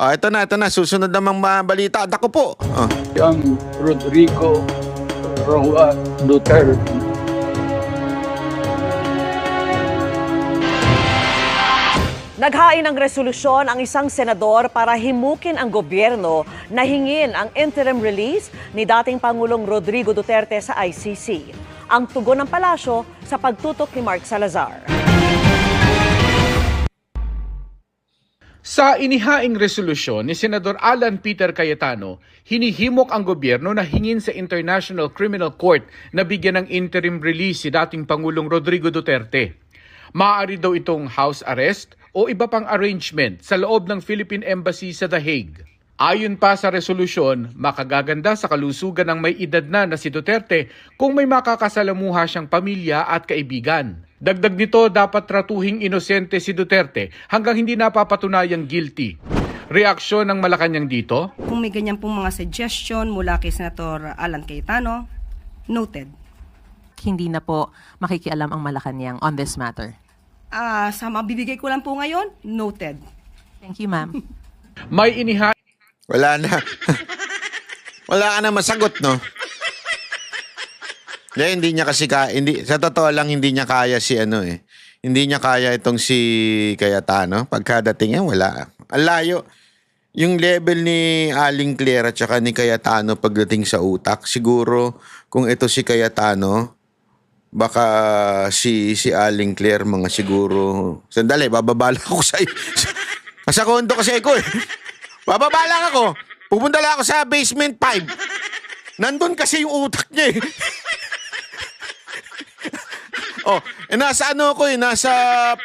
Ito na. Susunod namang balita. Ako po. Young Rodrigo Roa Duterte. Naghain ng resolusyon ang isang senador para himukin ang gobyerno na hingin ang interim release ni dating Pangulong Rodrigo Duterte sa ICC. Ang tugon ng palasyo sa pagtutok ni Mark Salazar. Sa inihaing resolusyon ni Senador Alan Peter Cayetano, hinihimok ang gobyerno na hingin sa International Criminal Court na bigyan ng interim release si dating Pangulong Rodrigo Duterte. Maaari daw itong house arrest o iba pang arrangement sa loob ng Philippine Embassy sa The Hague. Ayon pa sa resolusyon, makagaganda sa kalusugan ng may edad na si Duterte kung may makakasalamuha siyang pamilya at kaibigan. Dagdag nito, dapat tratuhing inosente si Duterte hanggang hindi napapatunayang guilty. Reaksyon ng Malacanang dito? Kung may ganyan pong mga suggestion mula kay Senator Alan Cayetano, noted. Hindi na po makikialam ang Malacanang on this matter. Sa mabibigay ko lang po ngayon, noted. Thank you, ma'am. May inihaing Wala na. Wala ka na masagot, no? Hindi niya kasi sa totoo lang hindi niya kaya si Hindi niya kaya itong si Cayetano. Pagkadating yan, wala. Ang layo. Yung level ni Aling Claire at saka ni Cayetano pagdating sa utak, siguro kung ito si Cayetano, baka si Aling Claire mga siguro. Sandali, bababala ako sa Nasa kondo kasi ako eh. Bababa lang ako. Pupunta lang ako sa basement 5. Nandun kasi yung utak niya eh. Nasa ako eh. Nasa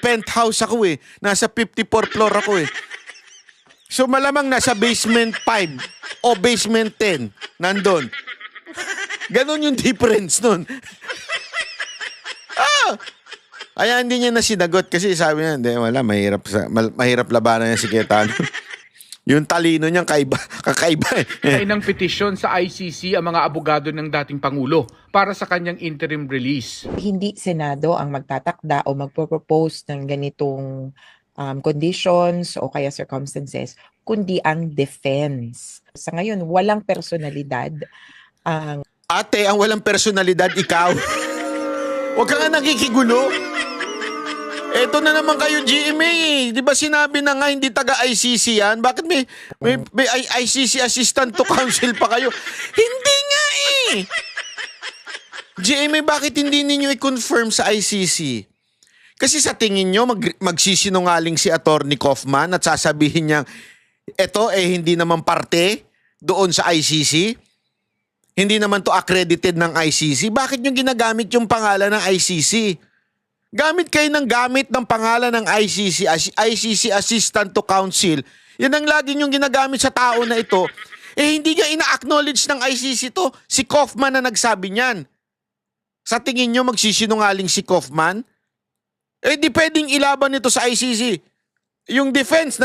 penthouse ako eh. Nasa 54th floor ako eh. So malamang nasa basement 5 o basement 10. Nandun. Ganon yung difference nun. Kaya hindi niya na sinagot kasi sabi niya, hindi, wala, mahirap labanan niya si Cayetano. Yung talino niyang kakaiba eh. ng petisyon sa ICC ang mga abogado ng dating Pangulo para sa kanyang interim release. Hindi Senado ang magtatakda o magpropose ng ganitong conditions o kaya circumstances, kundi ang defense. Sa ngayon, walang personalidad ang... Ate, ang walang personalidad, ikaw. Huwag ka nga nakikigulo. Eto na naman kayo, GMA eh. Di ba sinabi na nga hindi taga-ICC yan? Bakit may ICC Assistant to Counsel pa kayo? Hindi nga eh. GMA, bakit hindi ninyo i-confirm sa ICC? Kasi sa tingin nyo, magsisinungaling si Attorney Kaufman at sasabihin niya, eto hindi naman parte doon sa ICC? Hindi naman to accredited ng ICC? Bakit nyo ginagamit yung pangalan ng ICC? Gamit kayo ng pangalan ng ICC Assistant to Counsel. Yan ang lagi niyong ginagamit sa tao na ito. Hindi nga ina-acknowledge ng ICC to. Si Kaufman na nagsabi niyan. Sa tingin niyo magsisinungaling si Kaufman? Di pwedeng ilaban nito sa ICC. Yung defense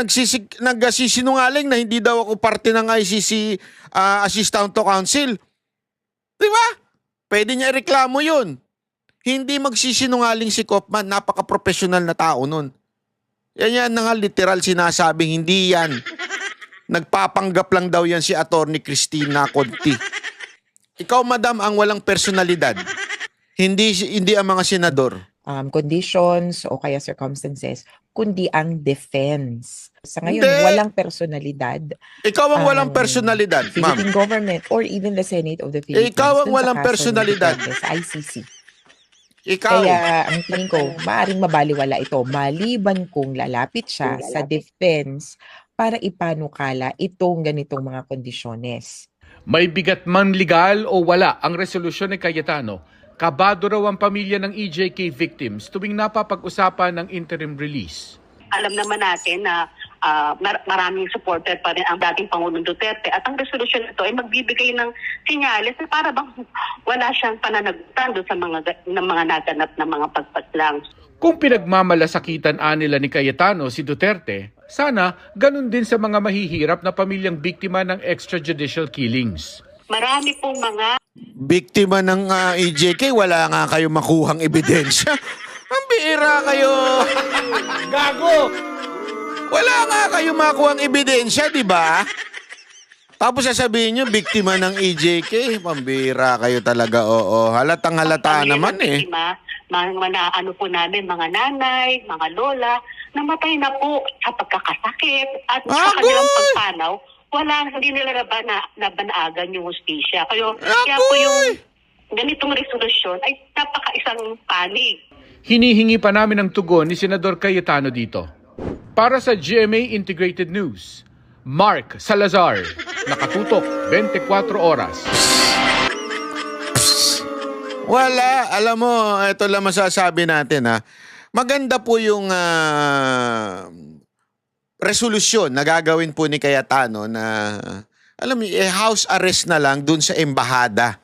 nagsisinungaling na hindi daw ako parte ng ICC Assistant to Counsel. Di ba? Pwede niya ireklamo yun. Hindi magsisinungaling si Kaufman, napaka-professional na tao nun. Yan na nga literal sinasabing hindi yan. Nagpapanggap lang daw yan si Attorney Cristina Conti. Ikaw, madam, ang walang personalidad. Hindi ang mga senador. Conditions o kaya circumstances, kundi ang defense. Sa ngayon, Hindi. walang personalidad. Ikaw ang walang personalidad, ma'am. Philippine government or even the Senate of the Philippines. Ikaw ang dun sa walang kaso ni personalidad. Duterte sa ICC. Ikaw. Kaya ang tingin ko, maaaring mabaliwala ito maliban kung lalapit siya sa defense para ipanukala itong ganitong mga kondisyones. May bigat man legal o wala ang resolusyon ni Cayetano, kabado raw ang pamilya ng EJK victims tuwing napapag-usapan ng interim release. Alam naman natin na maraming supporter pa rin ang dating Pangulong Duterte at ang resolusyon nito ay magbibigay ng senyales na para bang wala siyang pananagutan doon sa mga naganap na mga pagpaslang. Kung pinagmamalasakitan nila ni Cayetano si Duterte, sana ganun din sa mga mahihirap na pamilyang biktima ng extrajudicial killings. Marami pong mga Biktima ng EJK, wala nga kayo makuhang ebidensya. Ang bihira kayo. Gago! Wala nga kayo makuha ang ebidensya, di ba? Tapos sasabihin nyo, biktima ng EJK. Pambira kayo talaga, oo. Halatang halata naman eh. Mga ano po namin, mga nanay, mga lola, namatay na po sa pagkakasakit at sa kanilang pagpanaw, hindi nila nabanaagan yung hustisya. Kaya po yung ganitong resolusyon ay napaka-isang panig. Hinihingi pa namin ng tugon ni Senador Cayetano dito. Para sa GMA Integrated News, Mark Salazar, nakatutok 24 oras. Wala. Alam mo, ito lang masasabi natin ha. Maganda po yung resolusyon na gagawin po ni Cayetano na, alam mo, house arrest na lang dun sa embahada.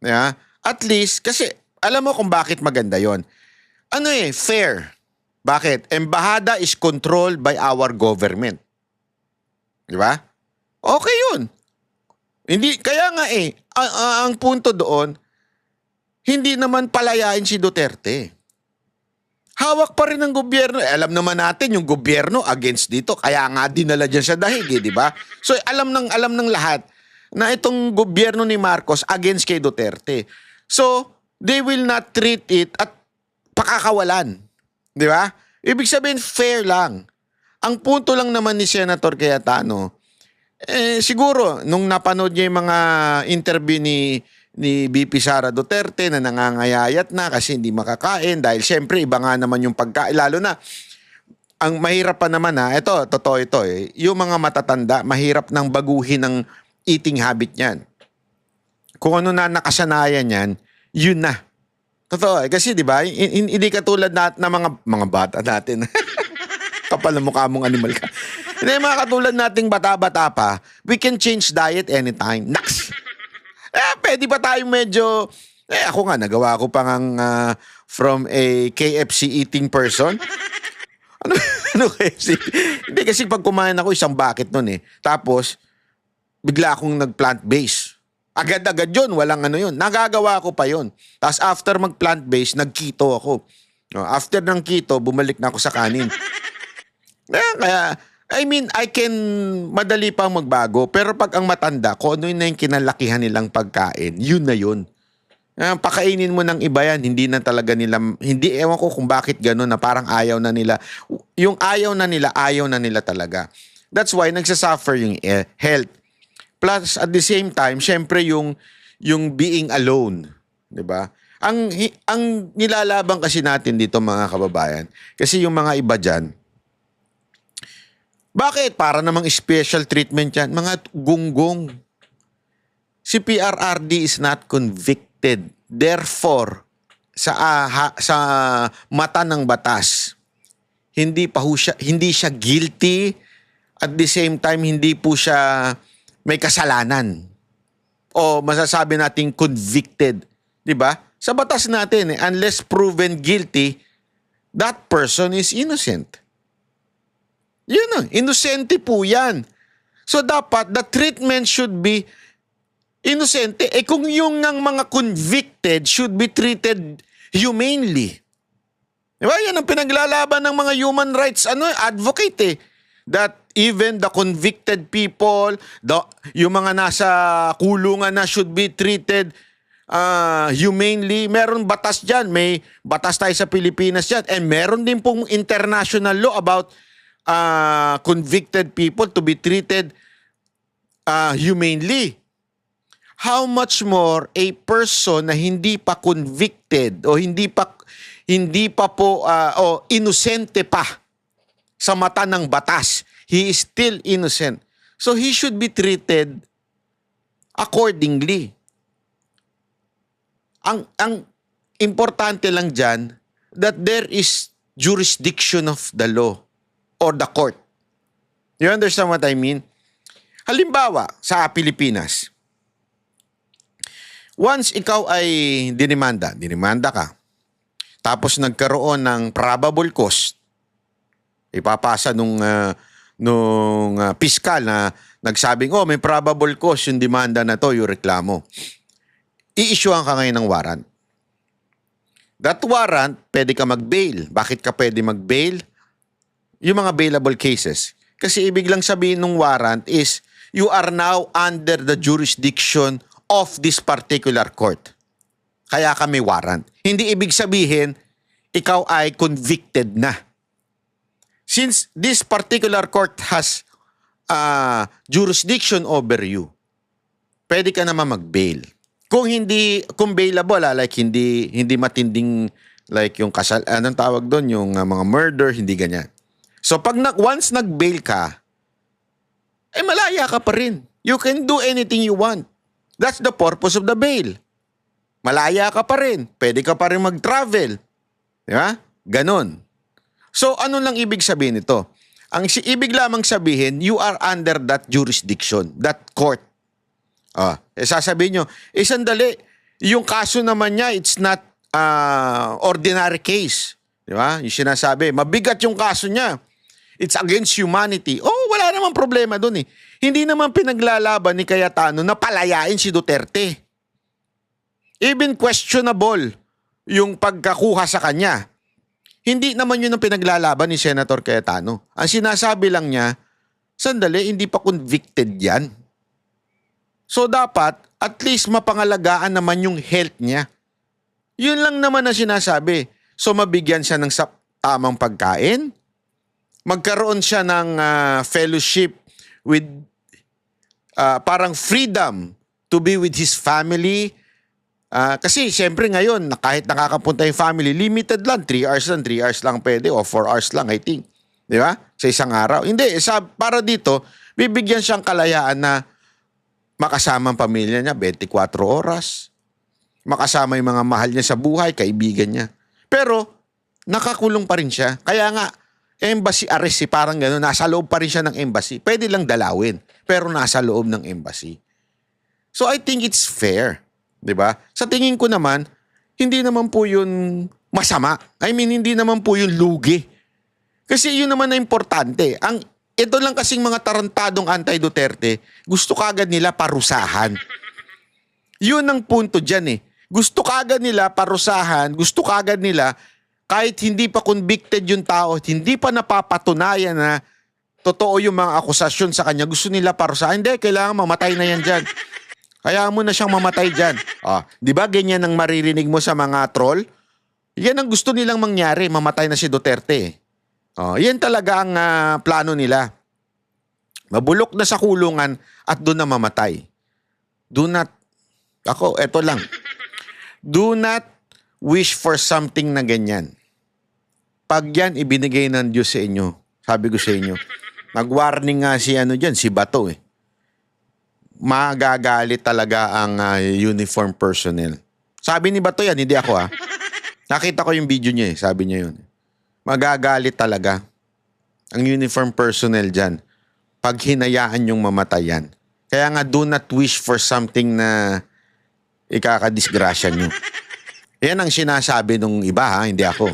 Yeah? At least, kasi alam mo kung bakit maganda yon. Ano fair. Bakit? Embahada is controlled by our government. Di ba? Okay yun. Hindi, kaya nga ang punto doon, hindi naman palayain si Duterte. Hawak pa rin ng gobyerno. Alam naman natin yung gobyerno against dito. Kaya nga dinala dyan sa dahig, di ba? So alam ng lahat na itong gobyerno ni Marcos against kay Duterte. So they will not treat it at pakakawalan. Di ba? Ibig sabihin, fair lang. Ang punto lang naman ni Senator Cayetano, siguro, nung napanood niya yung mga interview ni VP Sara Duterte na nangangayayat na kasi hindi makakain dahil syempre iba nga naman yung pagkain. Lalo na, ang mahirap pa naman totoo ito yung mga matatanda, mahirap nang baguhin ng eating habit niyan. Kung ano na nakasanayan niyan, yun na. Totoo kasi di ba, hindi katulad na mga bata natin. Kapal na mukha mong animal ka. Hindi, mga katulad nating bata-bata pa, we can change diet anytime. Naks! Pwede pa tayo medyo, ako nga, nagawa ko pa ngang from a KFC eating person. Ano KFC? Hindi, kasi pag kumain ako, isang bucket nun Tapos, bigla akong nag-plant-based. Agad-agad yun, walang ano yun. Nagagawa ko pa yun. Tapos after mag-plant-based, nag-keto ako. After ng keto, bumalik na ako sa kanin. Kaya, I mean, I can madali pang magbago. Pero pag ang matanda, kung ano na yung kinalakihan nilang pagkain, yun na yun. Pakainin mo ng iba yan, hindi na talaga nila, hindi, ewan ko kung bakit gano'n na parang ayaw na nila. Yung ayaw na nila talaga. That's why nagsasuffer yung health. Plus, at the same time, syempre yung being alone. Diba? Ang nilalaban kasi natin dito mga kababayan, kasi yung mga iba dyan, bakit? Para namang special treatment yan. Mga gunggong. Si PRRD is not convicted. Therefore, sa mata ng batas, hindi siya guilty. At the same time, hindi po siya may kasalanan. O masasabi natin convicted. Diba? Sa batas natin, unless proven guilty, that person is innocent. Yun inosente po yan. So dapat the treatment should be inosente. Kung yung ng mga convicted should be treated humanely. Diba? Yan ang pinaglalaban ng mga human rights advocate That even the convicted people, yung mga nasa kulungan na should be treated humanely. Meron batas dyan. May batas tayo sa Pilipinas dyan. And meron din pong international law about convicted people to be treated humanely. How much more a person na hindi pa convicted o hindi pa po o inosente pa sa mata ng batas. He is still innocent. So he should be treated accordingly. Ang importante lang dyan that there is jurisdiction of the law or the court. You understand what I mean? Halimbawa, sa Pilipinas, once ikaw ay dinimanda ka, tapos nagkaroon ng probable cause, ipapasa nung piskal na nagsabing, may probable cause yung demanda na to, yung reklamo. I-issuean ka ngayon ng warrant. That warrant, pwede ka mag-bail. Bakit ka pwede mag-bail? yung mga bailable cases. Kasi ibig lang sabihin ng warrant is you are now under the jurisdiction of this particular court. Kaya kami warrant. Hindi ibig sabihin ikaw ay convicted na. Since this particular court has jurisdiction over you, pwede ka naman mag-bail. Kung bailable, like hindi matinding, like yung kasal, anong tawag doon, yung mga murder, hindi ganyan. So pag once nag-bail ka, malaya ka pa rin. You can do anything you want. That's the purpose of the bail. Malaya ka pa rin. Pwede ka pa rin mag-travel. Di ba? Ganon. So ano lang ibig sabihin nito? Ang ibig lamang sabihin, you are under that jurisdiction, that court. Sasabihin nyo, sandali, yung kaso naman niya, it's not ordinary case. Di ba? Yung sinasabi, mabigat yung kaso niya. It's against humanity. Wala namang problema dun eh. Hindi naman pinaglalaban ni Cayetano na palayain si Duterte. Even questionable yung pagkakuha sa kanya. Hindi naman yun ang pinaglalaban ni Senator Cayetano. Ang sinasabi lang niya, sandali, hindi pa convicted yan. So dapat, at least mapangalagaan naman yung health niya. Yun lang naman ang sinasabi. So mabigyan siya ng tamang pagkain, magkaroon siya ng fellowship with parang freedom to be with his family. Kasi siyempre ngayon, kahit nakakapunta yung family, limited lang. 3 hours lang pwede o 4 hours lang, I think. Di ba? Sa isang araw. Hindi, para dito, bibigyan siyang kalayaan na makasama ang pamilya niya 24 oras. Makasama yung mga mahal niya sa buhay, kaibigan niya. Pero, nakakulong pa rin siya. Kaya nga, embassy arrest, parang gano'n, nasa loob pa rin siya ng embassy. Pwede lang dalawin, pero nasa loob ng embassy. So I think it's fair, 'di ba? Sa tingin ko naman, hindi naman po 'yun masama. I mean, hindi naman po 'yun lugi. Kasi 'yun naman na importante. Ito lang kasing mga tarantadong anti-Duterte, gusto kagad nila parusahan. 'Yun ang punto diyan eh. Gusto kagad nila parusahan, gusto kagad nila kahit hindi pa convicted yung tao, hindi pa napapatunayan na totoo yung mga akusasyon sa kanya, gusto nila parusahan. Hindi, kailangan mamatay na yan dyan. Kaya mo na siyang mamatay dyan. Di ba ganyan ang maririnig mo sa mga troll? Yan ang gusto nilang mangyari, mamatay na si Duterte. Yan talaga ang plano nila. Mabulok na sa kulungan at doon na mamatay. Do not wish for something na ganyan. Pag yan ibinigay ng Diyos sa inyo, sabi ko sa inyo, nag-warning nga si si Bato eh. Magagalit talaga ang uniform personnel. Sabi ni Bato yan, hindi ako Nakita ko yung video niya sabi niya yun. Magagalit talaga ang uniform personnel dyan pag hinayaan yung mamatayan. Kaya nga do not wish for something na ikakadisgrasya nyo. Yan ang sinasabi ng iba hindi ako.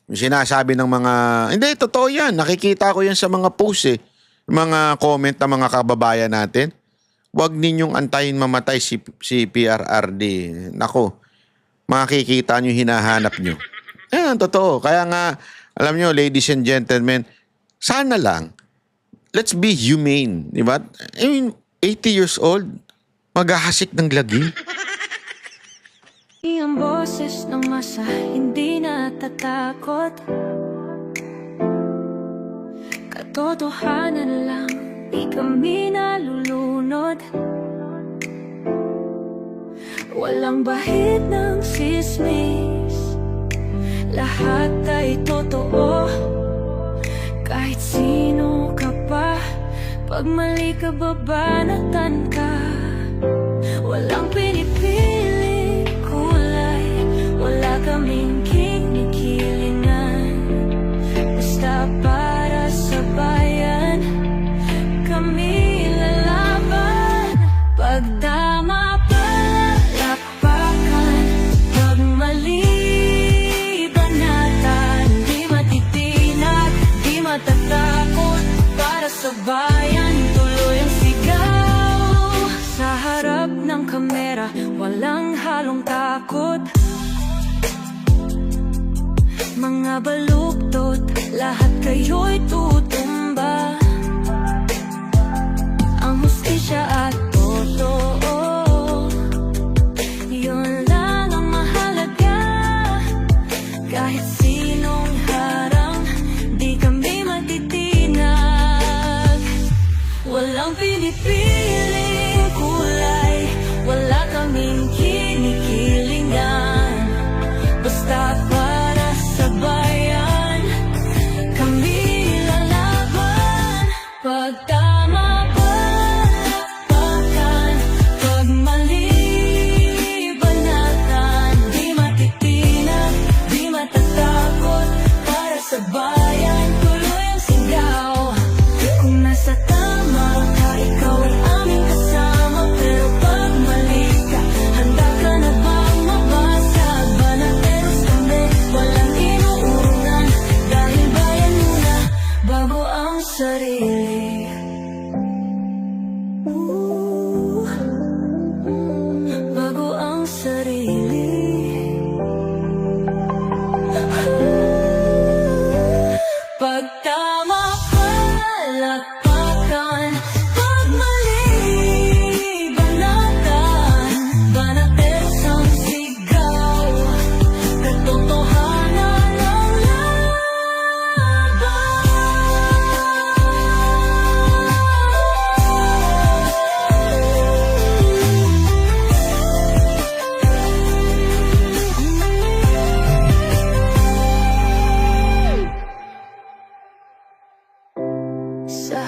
Yung sinasabi ng mga, hindi, totoo yan. Nakikita ko yan sa mga post mga comment ng mga kababayan natin. Huwag ninyong antayin mamatay si PRRD. Nako, makikita nyo, hinahanap nyo. Yan, totoo. Kaya nga, alam nyo, ladies and gentlemen, sana lang, let's be humane. Diba? I mean, 80 years old, maghahasik ng lagi. Ang boses ng masa, hindi natatakot. Katotohanan lang, di kami nalulunod. Walang bahid ng sismis, lahat ay totoo. Kahit sino ka pa, pag mali ka babanatan ka. Walang pinipili kulay, wala kaming kinikilingan. Basta para sa bayan, kami lalaban. Pag tama palakpakan, pag mali banatan. Di matitinag, di matatakot, para sa bayan tuloy ang sigaw. Sa harap ng kamera, walang halong takot. mga baluktot, lahat kayo'y tutumba. Ang hustisya at totoo, yun lang ang mahalaga. Kahit sinong harang, di kami matitinag. Walang pinipiling kulay, wala kaming kinikilingan. Basta para sa bayan, kami lalaban. Pag tama palakpakan, pag mali banatan, di matitinag, di matatakot. Para sa bayan, tuloy ang sigaw. Kung nasa tama ka, ikaw ay aming kasama. Pero pag mali ka, handa ka na bang mabasag? Banateros kami, walang inuunan. Dahil bayan muna, bago ang sarili. Bago ang sarili. Pag tama palakpakan, pag mali banatan, banateros ang sigaw. Katotohanan ang laban. Sa